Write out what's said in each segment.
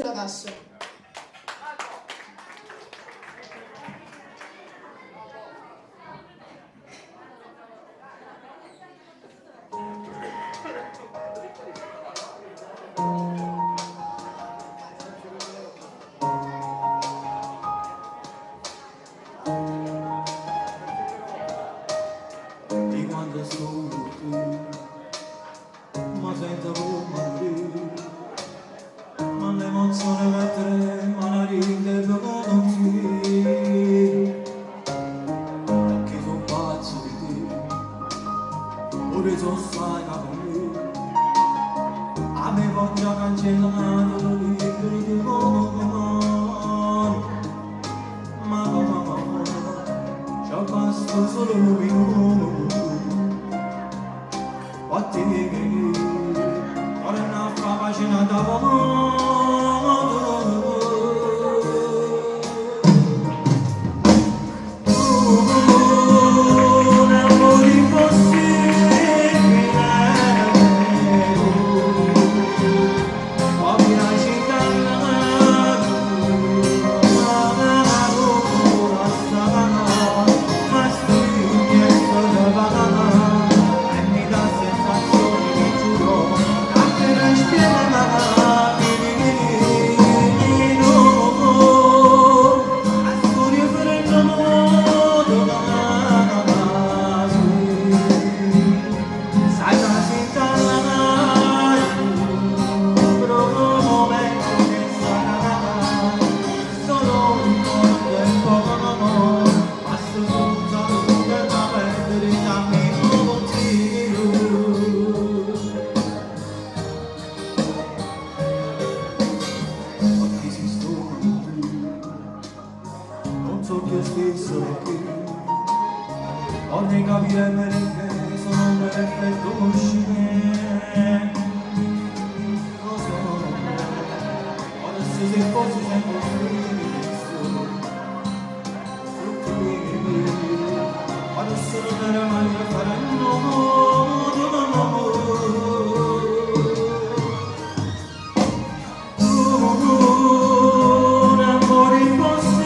sulla cassa. Di quando sono tu, ma sento come lui, ma l'emozione mettere, ma la ride non si, che sono pazzo di te, ora sono stai con me, avevo già cancellato i libri di amore, ma ci basta solo un minuto. Ottieni, ora una pagina da un amore impossibile, poi la città so che stesso è qui, vorrei capire perché sono perfetto uscire, lo so, adesso se fossi sempre stesso, tutti i miei, adesso non era mai a fare un amore impossibile.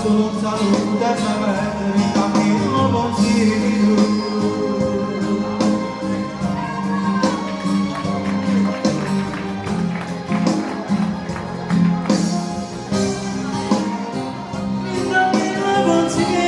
Solo un saluto per mettere in cammino consiglio. In cammino consiglio.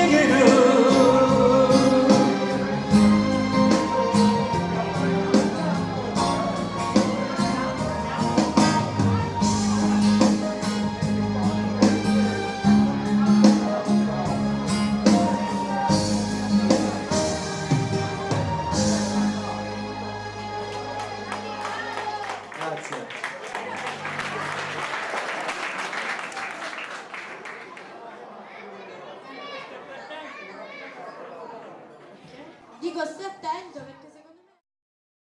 Grazie. Dico stai attento perché